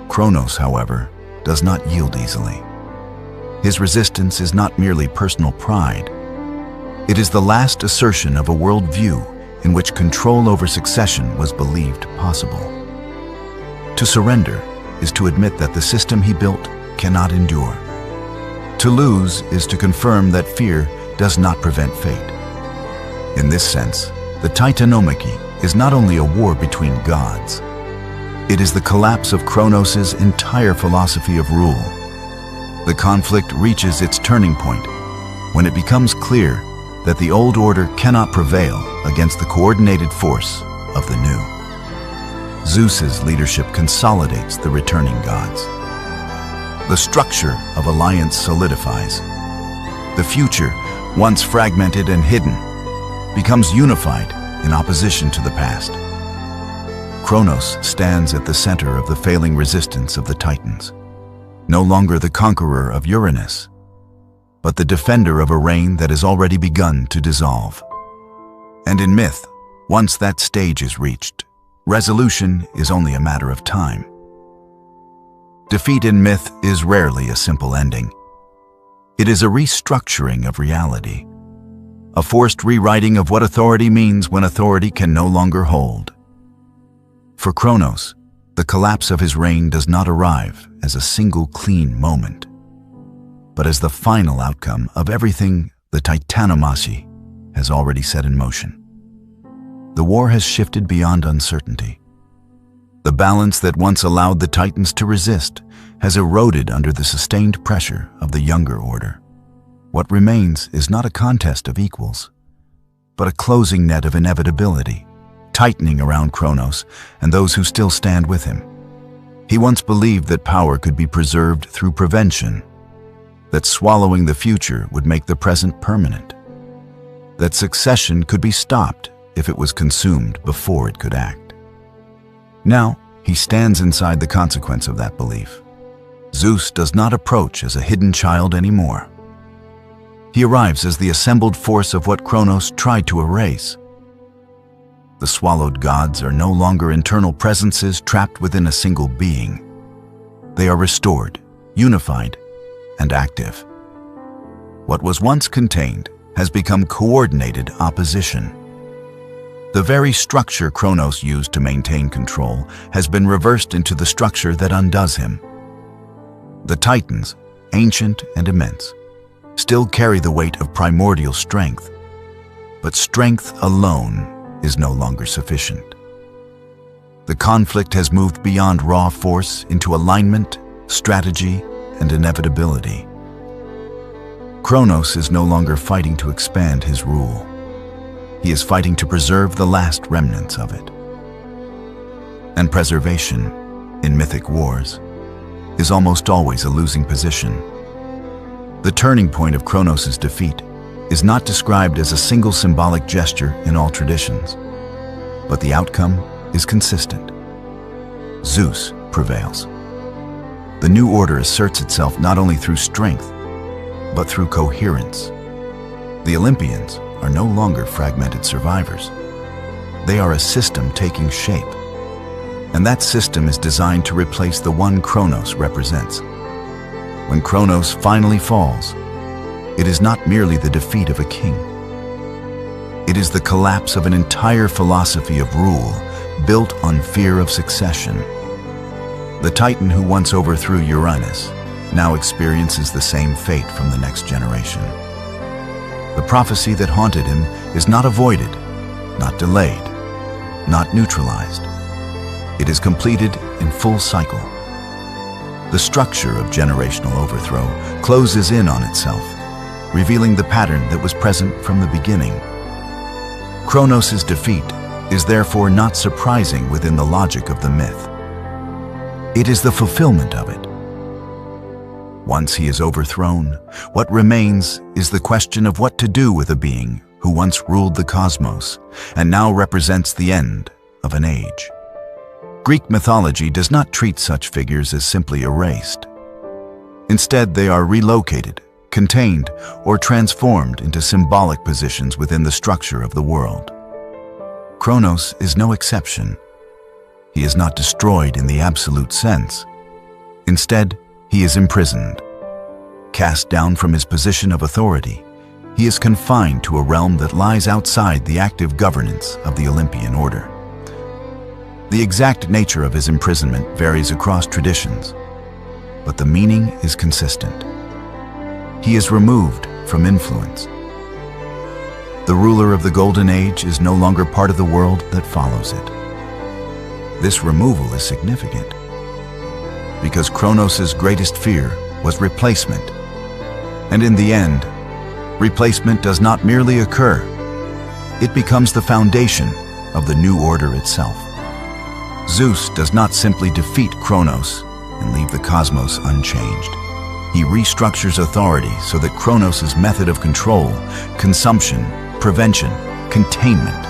Kronos, however, does not yield easily. His resistance is not merely personal pride. It is the last assertion of a worldview in which control over succession was believed possible. To surrender is to admit that the system he built cannot endure. To lose is to confirm that fear does not prevent fate. In this sense, the Titanomachy is not only a war between gods. It is the collapse of Kronos' entire philosophy of rule. The conflict reaches its turning point when it becomes clear that the old order cannot prevail against the coordinated force of the new. Zeus's leadership consolidates the returning gods. The structure of alliance solidifies. The future, once fragmented and hidden, becomes unified in opposition to the past. Kronos stands at the center of the failing resistance of the Titans, no longer the conqueror of Uranus, but the defender of a reign that has already begun to dissolve. And in myth, once that stage is reached, resolution is only a matter of time. Defeat in myth is rarely a simple ending. It is a restructuring of reality, a forced rewriting of what authority means when authority can no longer hold. For Kronos, the collapse of his reign does not arrive as a single clean moment, but as the final outcome of everything the Titanomachy has already set in motion. The war has shifted beyond uncertainty. The balance that once allowed the Titans to resist has eroded under the sustained pressure of the younger order. What remains is not a contest of equals, but a closing net of inevitability, tightening around Kronos and those who still stand with him. He once believed that power could be preserved through prevention, that swallowing the future would make the present permanent, that succession could be stopped if it was consumed before it could act. Now, he stands inside the consequence of that belief. Zeus does not approach as a hidden child anymore. He arrives as the assembled force of what Kronos tried to erase. The swallowed gods are no longer internal presences trapped within a single being. They are restored, unified, and active. What was once contained has become coordinated opposition. The very structure Kronos used to maintain control has been reversed into the structure that undoes him. The Titans, ancient and immense, still carry the weight of primordial strength, but strength alone is no longer sufficient. The conflict has moved beyond raw force into alignment, strategy, and inevitability. Kronos is no longer fighting to expand his rule. He is fighting to preserve the last remnants of it. And preservation, in mythic wars, is almost always a losing position. The turning point of Kronos' defeat is not described as a single symbolic gesture in all traditions, but the outcome is consistent. Zeus prevails. The new order asserts itself not only through strength, but through coherence. The Olympians are no longer fragmented survivors. They are a system taking shape. And that system is designed to replace the one Kronos represents. When Kronos finally falls, it is not merely the defeat of a king. It is the collapse of an entire philosophy of rule built on fear of succession. The Titan who once overthrew Uranus now experiences the same fate from the next generation. The prophecy that haunted him is not avoided, not delayed, not neutralized. It is completed in full cycle. The structure of generational overthrow closes in on itself, revealing the pattern that was present from the beginning. Kronos' defeat is therefore not surprising within the logic of the myth. It is the fulfillment of it. Once he is overthrown, what remains is the question of what to do with a being who once ruled the cosmos and now represents the end of an age. Greek mythology does not treat such figures as simply erased. Instead, they are relocated, contained, or transformed into symbolic positions within the structure of the world. Kronos is no exception. He is not destroyed in the absolute sense. Instead, he is imprisoned. Cast down from his position of authority, he is confined to a realm that lies outside the active governance of the Olympian order. The exact nature of his imprisonment varies across traditions, but the meaning is consistent. He is removed from influence. The ruler of the Golden Age is no longer part of the world that follows it. This removal is significant because Kronos' greatest fear was replacement. And in the end, replacement does not merely occur. It becomes the foundation of the new order itself. Zeus does not simply defeat Kronos and leave the cosmos unchanged. He restructures authority so that Kronos' method of control, consumption, prevention, containment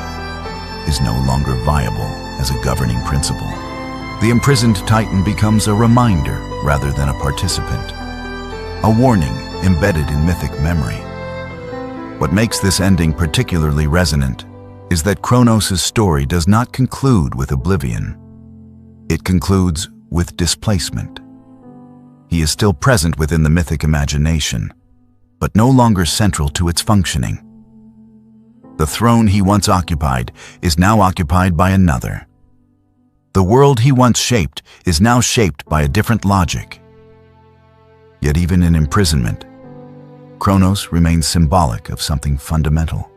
is no longer viable as a governing principle. The imprisoned Titan becomes a reminder rather than a participant, a warning embedded in mythic memory. What makes this ending particularly resonant is that Kronos' story does not conclude with oblivion. It concludes with displacement. He is still present within the mythic imagination, but no longer central to its functioning. The throne he once occupied is now occupied by another. The world he once shaped is now shaped by a different logic. Yet even in imprisonment, Kronos remains symbolic of something fundamental: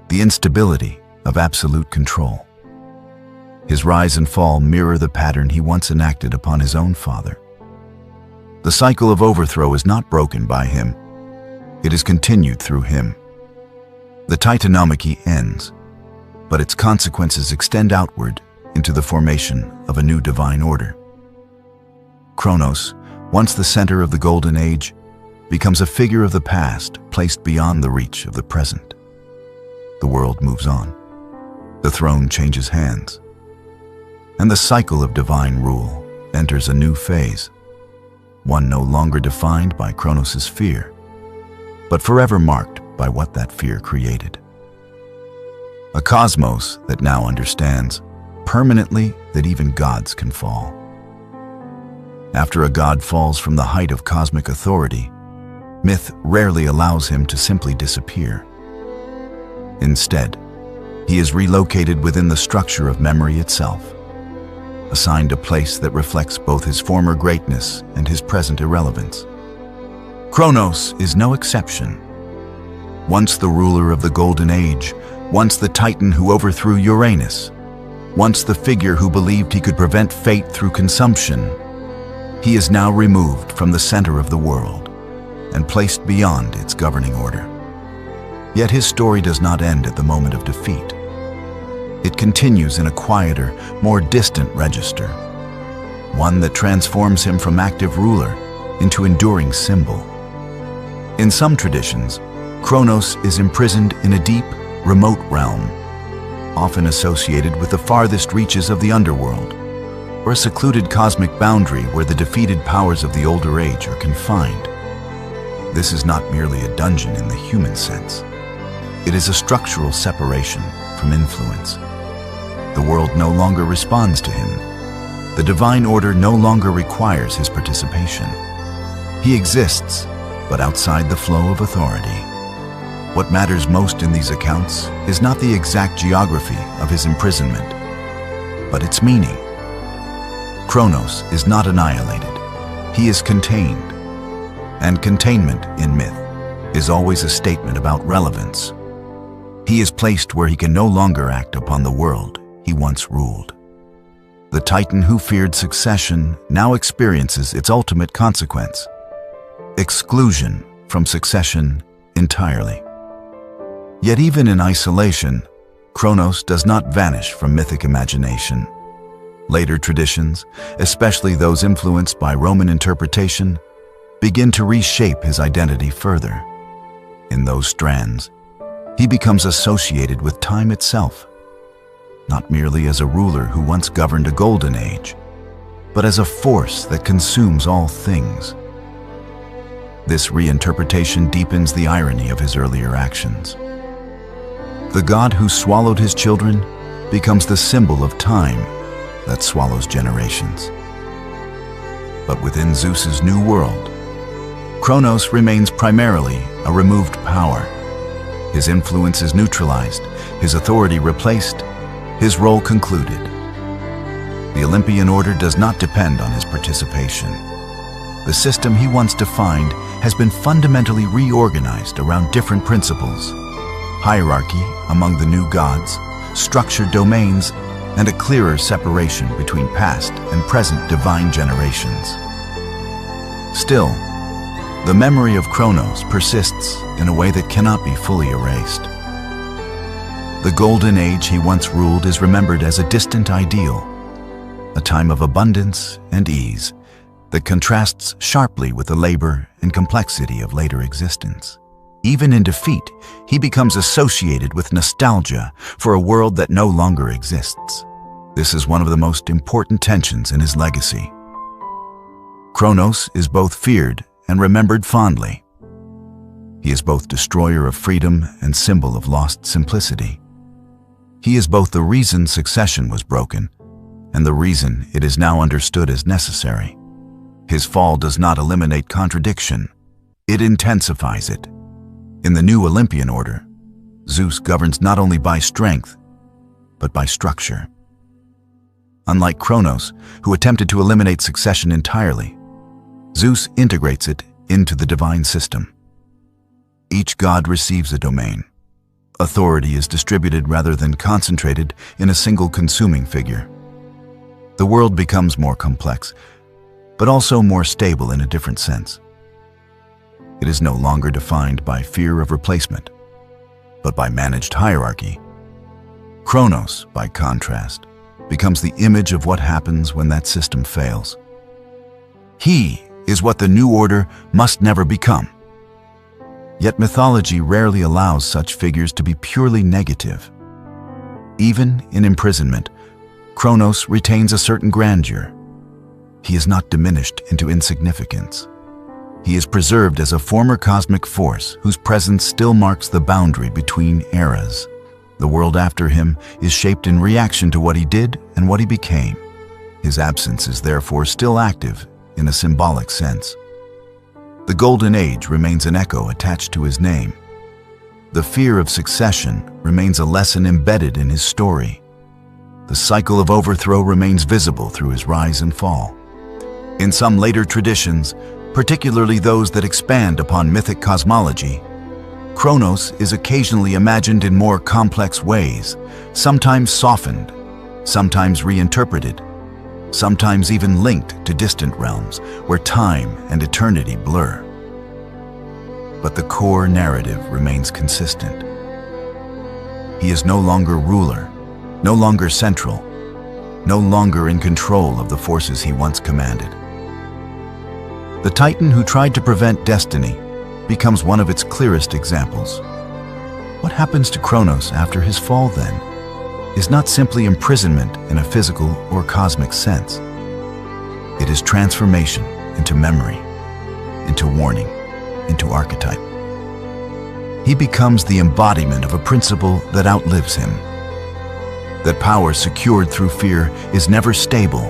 the instability of absolute control. His rise and fall mirror the pattern he once enacted upon his own father. The cycle of overthrow is not broken by him. It is continued through him. The Titanomachy ends, but its consequences extend outward into the formation of a new divine order. Kronos, once the center of the Golden Age, becomes a figure of the past placed beyond the reach of the present. The world moves on. The throne changes hands. And the cycle of divine rule enters a new phase, one no longer defined by Kronos' fear, but forever marked by what that fear created. A cosmos that now understands permanently that even gods can fall. After a god falls from the height of cosmic authority, myth rarely allows him to simply disappear. Instead, he is relocated within the structure of memory itself, assigned a place that reflects both his former greatness and his present irrelevance. Kronos is no exception. Once the ruler of the Golden Age, once the Titan who overthrew Uranus, once the figure who believed he could prevent fate through consumption, he is now removed from the center of the world and placed beyond its governing order. Yet his story does not end at the moment of defeat. It continues in a quieter, more distant register, one that transforms him from active ruler into enduring symbol. In some traditions, Kronos is imprisoned in a deep, remote realm, often associated with the farthest reaches of the underworld, or a secluded cosmic boundary where the defeated powers of the older age are confined. This is not merely a dungeon in the human sense. It is a structural separation from influence. The world no longer responds to him. The divine order no longer requires his participation. He exists, but outside the flow of authority. What matters most in these accounts is not the exact geography of his imprisonment, but its meaning. Kronos is not annihilated. He is contained. And containment in myth is always a statement about relevance. He is placed where he can no longer act upon the world he once ruled. The Titan who feared succession now experiences its ultimate consequence: exclusion from succession entirely. Yet even in isolation, Kronos does not vanish from mythic imagination. Later traditions, especially those influenced by Roman interpretation, begin to reshape his identity further. In those strands, he becomes associated with time itself, not merely as a ruler who once governed a golden age, but as a force that consumes all things. This reinterpretation deepens the irony of his earlier actions. The god who swallowed his children becomes the symbol of time that swallows generations. But within Zeus's new world, Kronos remains primarily a removed power. His influence is neutralized, his authority replaced, his role concluded. The Olympian order does not depend on his participation. The system he once defined has been fundamentally reorganized around different principles: hierarchy among the new gods, structured domains, and a clearer separation between past and present divine generations. Still, the memory of Kronos persists in a way that cannot be fully erased. The golden age he once ruled is remembered as a distant ideal, a time of abundance and ease that contrasts sharply with the labor and complexity of later existence. Even in defeat, he becomes associated with nostalgia for a world that no longer exists. This is one of the most important tensions in his legacy. Kronos is both feared and remembered fondly. He is both destroyer of freedom and symbol of lost simplicity. He is both the reason succession was broken and the reason it is now understood as necessary. His fall does not eliminate contradiction, it intensifies it. In the new Olympian order, Zeus governs not only by strength, but by structure. Unlike Kronos, who attempted to eliminate succession entirely, Zeus integrates it into the divine system. Each god receives a domain. Authority is distributed rather than concentrated in a single consuming figure. The world becomes more complex, but also more stable in a different sense. It is no longer defined by fear of replacement, but by managed hierarchy. Kronos, by contrast, becomes the image of what happens when that system fails. He is what the new order must never become. Yet mythology rarely allows such figures to be purely negative. Even in imprisonment, Kronos retains a certain grandeur. He is not diminished into insignificance. He is preserved as a former cosmic force whose presence still marks the boundary between eras. The world after him is shaped in reaction to what he did and what he became. His absence is therefore still active in a symbolic sense. The Golden Age remains an echo attached to his name. The fear of succession remains a lesson embedded in his story. The cycle of overthrow remains visible through his rise and fall. In some later traditions, particularly those that expand upon mythic cosmology, Kronos is occasionally imagined in more complex ways, sometimes softened, sometimes reinterpreted, sometimes even linked to distant realms where time and eternity blur. But the core narrative remains consistent. He is no longer ruler, no longer central, no longer in control of the forces he once commanded. The Titan who tried to prevent destiny becomes one of its clearest examples. What happens to Kronos after his fall, then, is not simply imprisonment in a physical or cosmic sense. It is transformation into memory, into warning, into archetype. He becomes the embodiment of a principle that outlives him. That power secured through fear is never stable,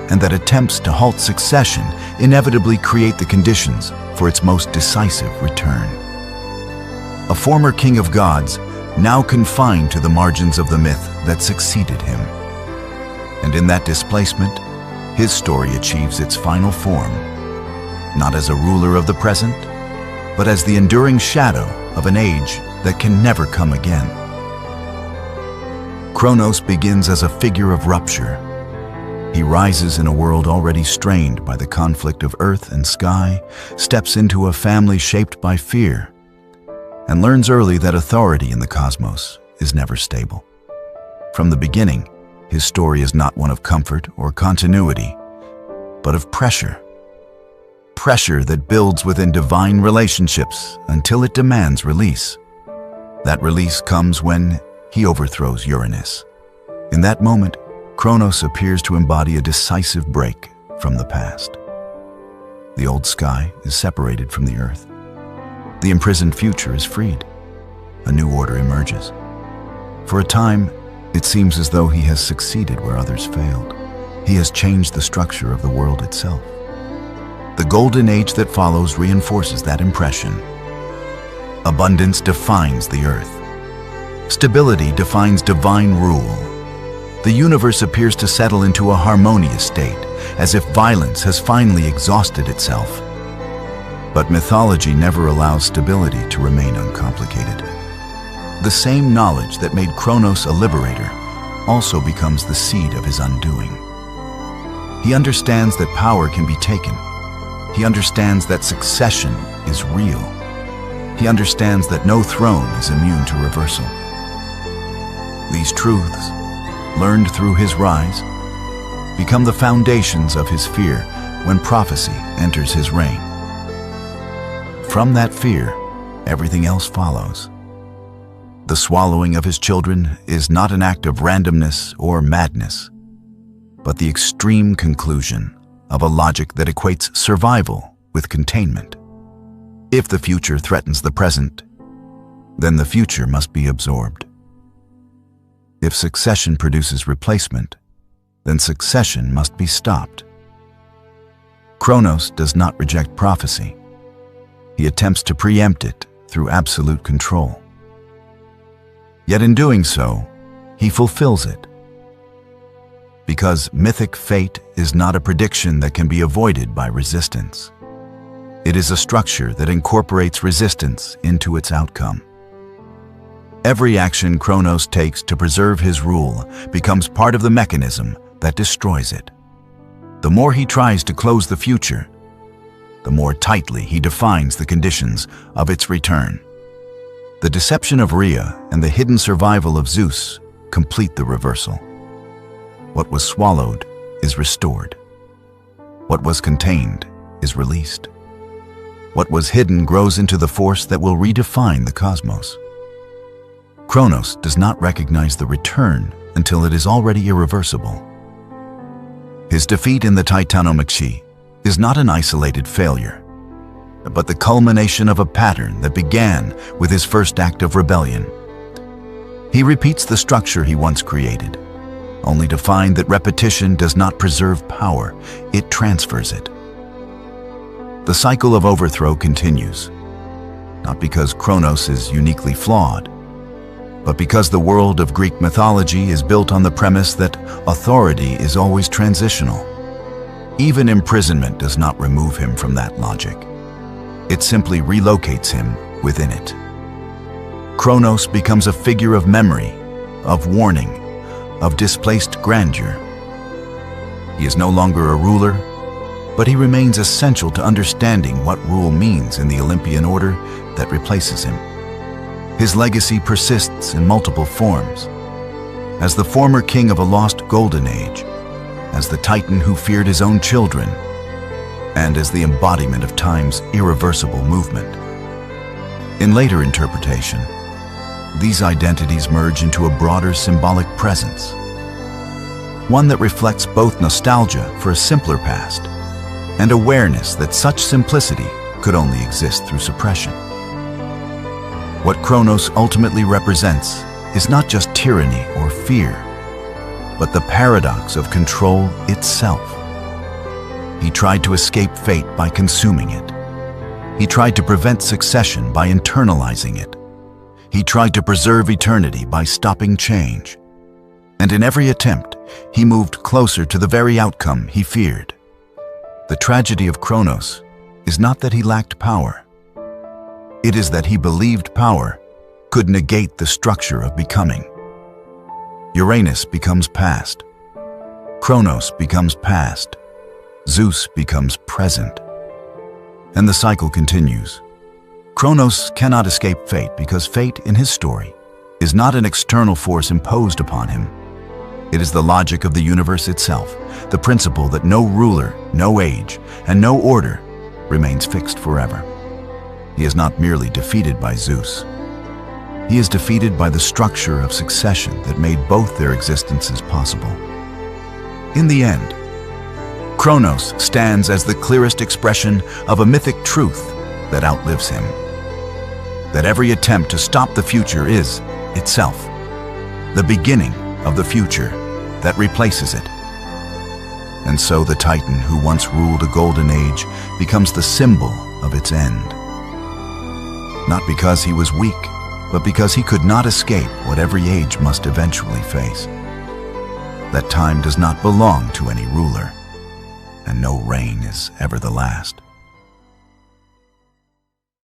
and that attempts to halt succession inevitably create the conditions for its most decisive return. A former king of gods, now confined to the margins of the myth that succeeded him. And in that displacement, his story achieves its final form, not as a ruler of the present, but as the enduring shadow of an age that can never come again. Kronos begins as a figure of rupture. He rises in a world already strained by the conflict of earth and sky, steps into a family shaped by fear, and learns early that authority in the cosmos is never stable. From the beginning, his story is not one of comfort or continuity, but of pressure. Pressure that builds within divine relationships until it demands release. That release comes when he overthrows Uranus. In that moment, Kronos appears to embody a decisive break from the past. The old sky is separated from the earth. The imprisoned future is freed. A new order emerges. For a time, it seems as though he has succeeded where others failed. He has changed the structure of the world itself. The golden age that follows reinforces that impression. Abundance defines the earth. Stability defines divine rule. The universe appears to settle into a harmonious state, as if violence has finally exhausted itself. But mythology never allows stability to remain uncomplicated. The same knowledge that made Kronos a liberator also becomes the seed of his undoing. He understands that power can be taken. He understands that succession is real. He understands that no throne is immune to reversal. These truths, learned through his rise, become the foundations of his fear when prophecy enters his reign. From that fear, everything else follows. The swallowing of his children is not an act of randomness or madness, but the extreme conclusion of a logic that equates survival with containment. If the future threatens the present, then the future must be absorbed. If succession produces replacement, then succession must be stopped. Kronos does not reject prophecy. He attempts to preempt it through absolute control. Yet in doing so, he fulfills it. Because mythic fate is not a prediction that can be avoided by resistance. It is a structure that incorporates resistance into its outcome. Every action Kronos takes to preserve his rule becomes part of the mechanism that destroys it. The more he tries to close the future, the more tightly he defines the conditions of its return. The deception of Rhea and the hidden survival of Zeus complete the reversal. What was swallowed is restored. What was contained is released. What was hidden grows into the force that will redefine the cosmos. Kronos does not recognize the return until it is already irreversible. His defeat in the Titanomachy is not an isolated failure, but the culmination of a pattern that began with his first act of rebellion. He repeats the structure he once created, only to find that repetition does not preserve power, it transfers it. The cycle of overthrow continues, not because Kronos is uniquely flawed, but because the world of Greek mythology is built on the premise that authority is always transitional. Even imprisonment does not remove him from that logic. It simply relocates him within it. Kronos becomes a figure of memory, of warning, of displaced grandeur. He is no longer a ruler, but he remains essential to understanding what rule means in the Olympian order that replaces him. His legacy persists in multiple forms, as the former king of a lost golden age, as the titan who feared his own children, and as the embodiment of time's irreversible movement. In later interpretation, these identities merge into a broader symbolic presence, one that reflects both nostalgia for a simpler past and awareness that such simplicity could only exist through suppression. What Kronos ultimately represents is not just tyranny or fear, but the paradox of control itself. He tried to escape fate by consuming it. He tried to prevent succession by internalizing it. He tried to preserve eternity by stopping change. And in every attempt, he moved closer to the very outcome he feared. The tragedy of Kronos is not that he lacked power. It is that he believed power could negate the structure of becoming. Uranus becomes past. Kronos becomes past. Zeus becomes present. And the cycle continues. Kronos cannot escape fate because fate in his story is not an external force imposed upon him. It is the logic of the universe itself, the principle that no ruler, no age, and no order remains fixed forever. He is not merely defeated by Zeus. He is defeated by the structure of succession that made both their existences possible. In the end, Kronos stands as the clearest expression of a mythic truth that outlives him. That every attempt to stop the future is, itself, the beginning of the future that replaces it. And so the Titan who once ruled a golden age becomes the symbol of its end. Not because he was weak, but because he could not escape what every age must eventually face. That time does not belong to any ruler, and no reign is ever the last.